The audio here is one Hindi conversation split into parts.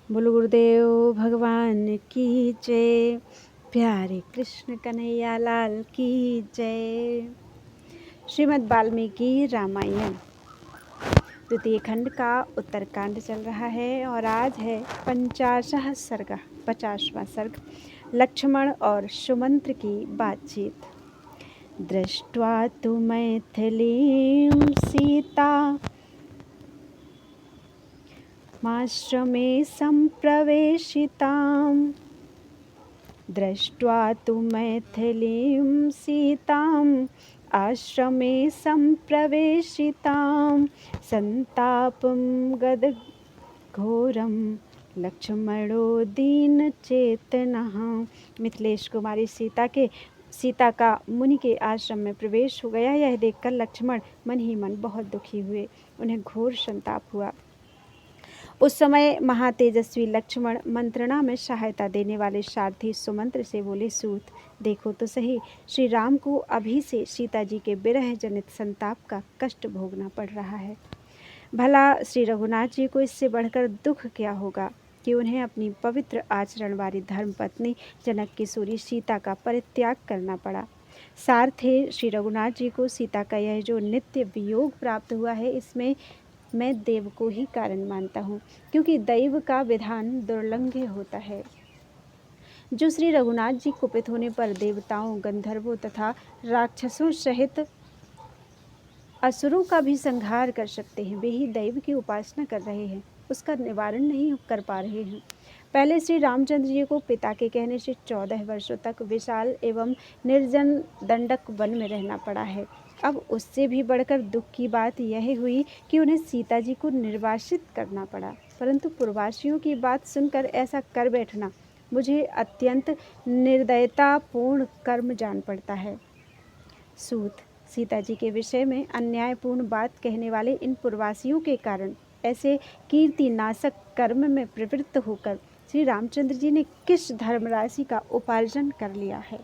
बोलो गुरुदेव भगवान की जय। प्यारे कृष्ण कन्हैया लाल की जय। श्रीमद् वाल्मीकि रामायण द्वितीय खंड का उत्तरकांड चल रहा है और आज है 50वां सर्ग, 50वां सर्ग। लक्ष्मण और सुमंत्र की बातचीत। दृष्ट्वा तु मैथिलीं सीता माश्रमे संप्रवेशिताम्। दृष्ट्वा तु मैथिलीं सीताम् आश्रमे संप्रवेशितां संतापं गदघोरं लक्ष्मणो दीनचेतनः। मिथिलेश कुमारी सीता का मुनि के आश्रम में प्रवेश हो गया, यह देखकर लक्ष्मण मन ही मन बहुत दुखी हुए। उन्हें घोर संताप हुआ। उस समय महातेजस्वी लक्ष्मण मंत्रणा में सहायता देने वाले सारथी सुमंत्र से बोले, सूत देखो तो सही, श्री राम को अभी से सीता जी के विरह जनित संताप का कष्ट भोगना पड़ रहा है। भला श्री रघुनाथ जी को इससे बढ़कर दुख क्या होगा कि उन्हें अपनी पवित्र आचरण वाली धर्मपत्नी जनक किशोरी सीता का परित्याग करना पड़ा। सारथे श्री रघुनाथ जी को सीता का यह जो नित्य वियोग प्राप्त हुआ है, इसमें मैं देव को ही कारण मानता हूँ, क्योंकि दैव का विधान दुर्लंघ्य होता है। जो श्री रघुनाथ जी कुपित होने पर देवताओं, गंधर्वों तथा राक्षसों सहित असुरों का भी संहार कर सकते हैं, वे ही दैव की उपासना कर रहे हैं, उसका निवारण नहीं कर पा रहे हैं। पहले श्री रामचंद्र जी को पिता के कहने से 14 वर्षों तक विशाल एवं निर्जन दंडक वन में रहना पड़ा है। अब उससे भी बढ़कर दुख की बात यह हुई कि उन्हें सीता जी को निर्वासित करना पड़ा। परंतु पूर्ववासियों की बात सुनकर ऐसा कर बैठना मुझे अत्यंत निर्दयतापूर्ण कर्म जान पड़ता है। सूत, सीता जी के विषय में अन्यायपूर्ण बात कहने वाले इन पूर्ववासियों के कारण ऐसे कीर्तिनाशक कर्म में प्रवृत्त होकर श्री रामचंद्र जी ने किस धर्मराशि का उपार्जन कर लिया है।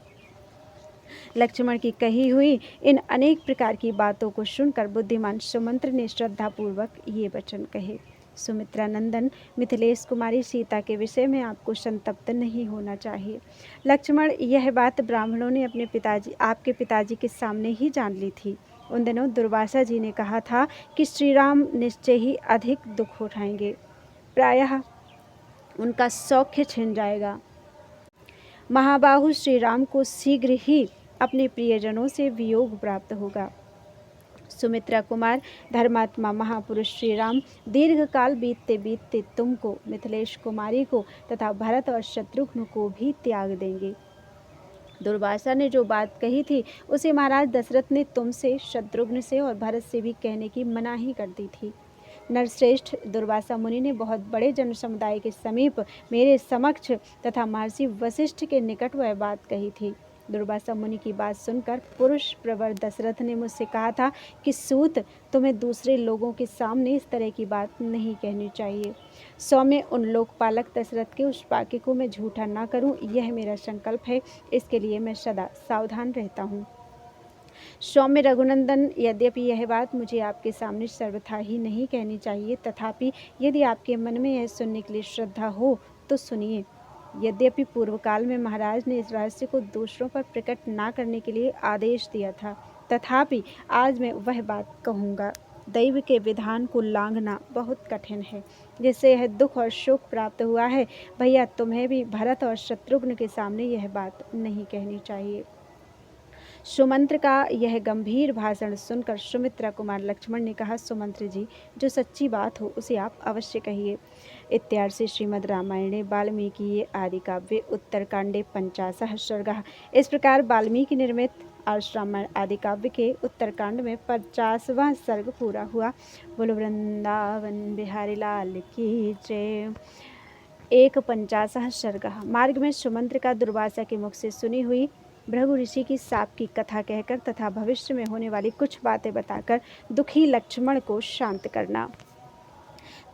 लक्ष्मण की कही हुई इन अनेक प्रकार की बातों को सुनकर बुद्धिमान सुमंत्र ने श्रद्धापूर्वक ये वचन कहे, सुमित्रा नंदन मिथिलेश कुमारी सीता के विषय में आपको संतप्त नहीं होना चाहिए। लक्ष्मण, यह बात ब्राह्मणों ने आपके पिताजी के सामने ही जान ली थी। उन दिनों दुर्वासा जी ने कहा था कि श्री राम निश्चय ही अधिक दुख उठाएंगे, प्रायः उनका सौख्य छिन जाएगा। महाबाहु श्री राम को शीघ्र ही अपने प्रियजनों से वियोग प्राप्त होगा। सुमित्रा कुमार, धर्मात्मा महापुरुष श्री राम दीर्घ काल बीतते बीतते तुमको, मिथिलेश कुमारी को तथा भरत और शत्रुघ्न को भी त्याग देंगे। दुर्वासा ने जो बात कही थी उसे महाराज दशरथ ने तुमसे, शत्रुघ्न से और भरत से भी कहने की मनाही कर दी थी। नरश्रेष्ठ दुर्वासा मुनि ने बहुत बड़े जन समुदाय के समीप मेरे समक्ष तथा महर्षि वशिष्ठ के निकट वह बात कही थी। दुर्वासा मुनि की बात सुनकर पुरुष प्रवर दशरथ ने मुझसे कहा था कि सूत, तुम्हें दूसरे लोगों के सामने इस तरह की बात नहीं कहनी चाहिए। सौम्य उन लोकपालक दशरथ के उस वाक्य को मैं झूठा ना करूं, यह मेरा संकल्प है। इसके लिए मैं सदा सावधान रहता हूँ। सौम्य रघुनंदन, यद्यपि यह बात मुझे आपके सामने सर्वथा ही नहीं कहनी चाहिए, तथापि यदि आपके मन में यह सुनने के लिए श्रद्धा हो तो सुनिए। यद्यपि पूर्व काल में महाराज ने इस रहस्य को दूसरों पर प्रकट ना करने के लिए आदेश दिया था, तथापि आज मैं वह बात कहूँगा। दैव के विधान को लांघना बहुत कठिन है, जिससे यह दुख और शोक प्राप्त हुआ है। भैया, तुम्हें भी भरत और शत्रुघ्न के सामने यह बात नहीं कहनी चाहिए। सुमंत्र का यह गंभीर भाषण सुनकर सुमित्रा कुमार लक्ष्मण ने कहा, सुमंत्र जी, जो सच्ची बात हो उसे आप अवश्य कहिए। इत्यार्षे श्रीमद् रामायणे वाल्मीकि आदि काव्ये उत्तरकांडे 50 सर्गः। इस प्रकार वाल्मीकि निर्मित आर्ष रामायण आदि काव्य के उत्तरकांड में 50वां सर्ग पूरा हुआ। बोलो वृंदावन बिहारी लाल की जय। 51 सर्गः। मार्ग में सुमंत्र का दुर्वासा के मुख से सुनी हुई भृगु ऋषि की साप की कथा कहकर तथा भविष्य में होने वाली कुछ बातें बताकर दुखी लक्ष्मण को शांत करना।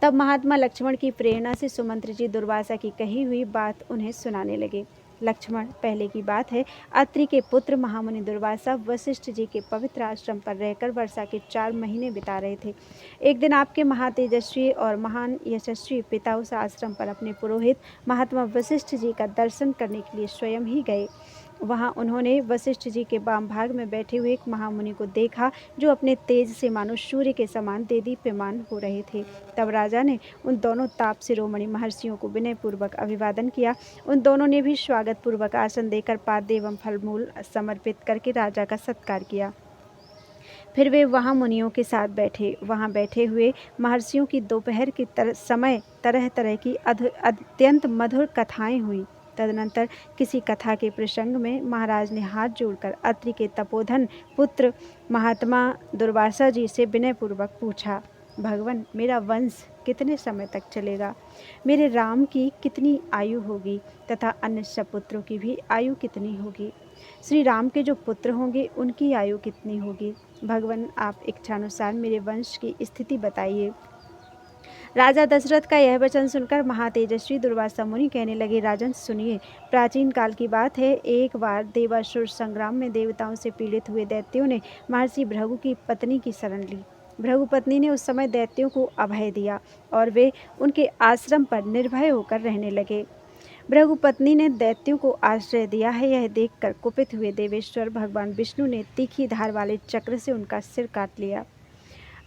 तब महात्मा लक्ष्मण की प्रेरणा से सुमंत्र जी दुर्वासा की कही हुई बात उन्हें सुनाने लगे। लक्ष्मण, पहले की बात है, अत्रि के पुत्र महामुनि दुर्वासा वशिष्ठ जी के पवित्र आश्रम पर रहकर वर्षा के 4 महीने बिता रहे थे। एक दिन आपके महातेजस्वी और महान यशस्वी पिता उस आश्रम पर अपने पुरोहित महात्मा वशिष्ठ जी का दर्शन करने के लिए स्वयं ही गए। वहां उन्होंने वशिष्ठ जी के वाम भाग में बैठे हुए एक महामुनि को देखा, जो अपने तेज से मानो सूर्य के समान देदीप्यमान हो रहे थे। तब राजा ने उन दोनों ताप शिरोमणि महर्षियों को विनयपूर्वक अभिवादन किया। उन दोनों ने भी स्वागत पूर्वक आसन देकर पाद्य एवं फलमूल समर्पित करके राजा का सत्कार किया। फिर वे वहां मुनियों के साथ बैठे। वहां बैठे हुए महर्षियों की दोपहर के समय तरह तरह की अत्यंत मधुर कथाएं हुई। तदनंतर किसी कथा के प्रसंग में महाराज ने हाथ जोड़कर अत्रि के तपोधन पुत्र महात्मा दुर्वासा जी से विनयपूर्वक पूछा, भगवान, मेरा वंश कितने समय तक चलेगा? मेरे राम की कितनी आयु होगी तथा अन्य सपुत्रों की भी आयु कितनी होगी? श्री राम के जो पुत्र होंगे उनकी आयु कितनी होगी? भगवान, आप इच्छानुसार मेरे वंश की स्थिति बताइए। राजा दशरथ का यह वचन सुनकर महातेजस्वी दुर्वासा मुनि कहने लगे, राजन सुनिए, प्राचीन काल की बात है। एक बार देवासुर संग्राम में देवताओं से पीड़ित हुए दैत्यों ने महर्षि भृगु की पत्नी की शरण ली। भृगु पत्नी ने उस समय दैत्यों को अभय दिया और वे उनके आश्रम पर निर्भय होकर रहने लगे। भृगु पत्नी ने दैत्यों को आश्रय दिया है, यह देखकर कुपित हुए देवेश्वर भगवान विष्णु ने तीखी धार वाले चक्र से उनका सिर काट लिया।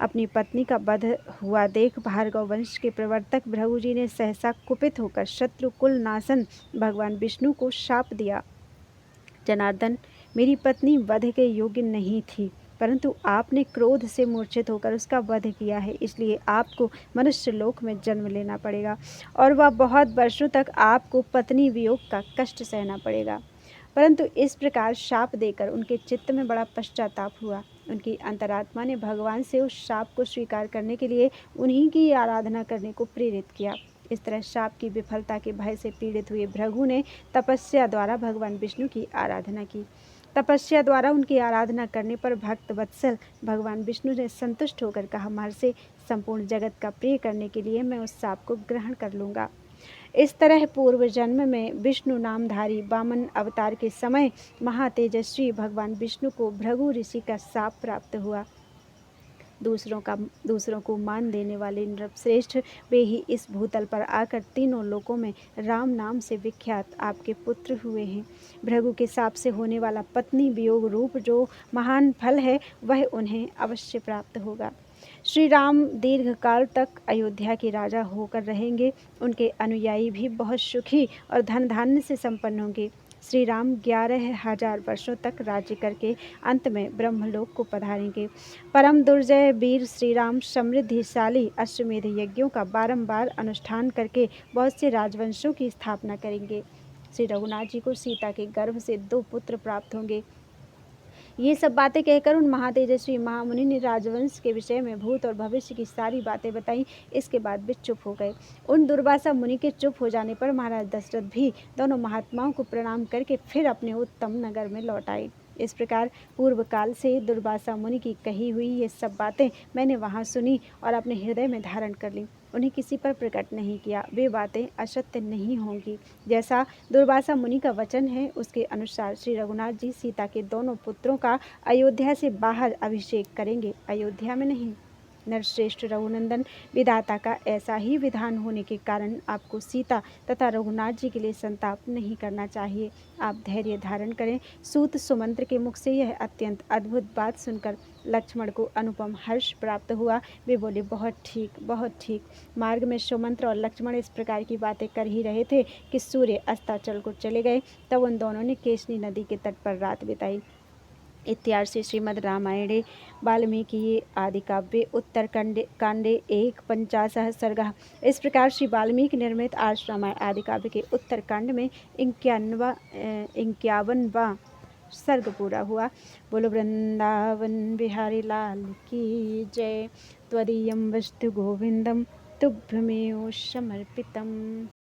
अपनी पत्नी का वध हुआ देख भार्गव वंश के प्रवर्तक भृगु जी ने सहसा कुपित होकर शत्रु कुल नाशन भगवान विष्णु को शाप दिया। जनार्दन, मेरी पत्नी वध के योग्य नहीं थी, परंतु आपने क्रोध से मूर्छित होकर उसका वध किया है, इसलिए आपको मनुष्य लोक में जन्म लेना पड़ेगा और वह बहुत वर्षों तक आपको पत्नी वियोग का कष्ट सहना पड़ेगा। परंतु इस प्रकार शाप देकर उनके चित्त में बड़ा पश्चाताप हुआ। उनकी अंतरात्मा ने भगवान से उस शाप को स्वीकार करने के लिए उन्हीं की आराधना करने को प्रेरित किया। इस तरह शाप की विफलता के भय से पीड़ित हुए भृगु ने तपस्या द्वारा भगवान विष्णु की आराधना की। तपस्या द्वारा उनकी आराधना करने पर भक्त वत्सल भगवान विष्णु ने संतुष्ट होकर कहा, महर्षि, संपूर्ण जगत का प्रिय करने के लिए मैं उस शाप को ग्रहण कर लूँगा। इस तरह पूर्व जन्म में विष्णु नामधारी वामन अवतार के समय महातेजस्वी भगवान विष्णु को भृगु ऋषि का शाप प्राप्त हुआ। दूसरों को मान देने वाले नृपश्रेष्ठ वे ही इस भूतल पर आकर तीनों लोकों में राम नाम से विख्यात आपके पुत्र हुए हैं। भृगु के शाप से होने वाला पत्नी वियोग रूप जो महान फल है वह उन्हें अवश्य प्राप्त होगा। श्री राम दीर्घ काल तक अयोध्या के राजा होकर रहेंगे। उनके अनुयायी भी बहुत सुखी और धन धान्य से संपन्न होंगे। श्री राम 11,000 वर्षों तक राज्य करके अंत में ब्रह्मलोक को पधारेंगे। परम दुर्जय वीर श्री राम समृद्धिशाली अश्वमेध यज्ञों का बारंबार अनुष्ठान करके बहुत से राजवंशों की स्थापना करेंगे। श्री रघुनाथ जी को सीता के गर्भ से 2 पुत्र प्राप्त होंगे। ये सब बातें कहकर उन महातेजस्वी महामुनि ने राजवंश के विषय में भूत और भविष्य की सारी बातें बताई। इसके बाद वे चुप हो गए। उन दुर्वासा मुनि के चुप हो जाने पर महाराज दशरथ भी दोनों महात्माओं को प्रणाम करके फिर अपने उत्तम नगर में लौट आए। इस प्रकार पूर्व काल से दुर्वासा मुनि की कही हुई ये सब बातें मैंने वहाँ सुनी और अपने हृदय में धारण कर ली। उन्हें किसी पर प्रकट नहीं किया। वे बातें असत्य नहीं होंगी। जैसा दुर्वासा मुनि का वचन है उसके अनुसार श्री रघुनाथ जी सीता के दोनों पुत्रों का अयोध्या से बाहर अभिषेक करेंगे, अयोध्या में नहीं। नरश्रेष्ठ रघुनंदन, विधाता का ऐसा ही विधान होने के कारण आपको सीता तथा रघुनाथ जी के लिए संताप नहीं करना चाहिए। आप धैर्य धारण करें। सूत सुमंत्र के मुख से यह अत्यंत अद्भुत बात सुनकर लक्ष्मण को अनुपम हर्ष प्राप्त हुआ। वे बोले, बहुत ठीक, बहुत ठीक। मार्ग में सुमंत्र और लक्ष्मण इस प्रकार की बातें कर ही रहे थे कि सूर्य अस्ताचल को चले गए। तब उन दोनों ने केशनी नदी के तट पर रात बिताई। इत्यार्षे श्रीमद् रामायणे वाल्मीकि आदि काव्ये उत्तरकांडे 150 सर्गः। इस प्रकार श्री वाल्मीकि निर्मित आर्ष रामायण आदि काव्य के उत्तरकांड में 51वां सर्ग पूरा हुआ। बोलो वृंदावन बिहारी लाल की जय। त्वदीयं वस्तु गोविंदम तुभ्यमेव समर्पितम्।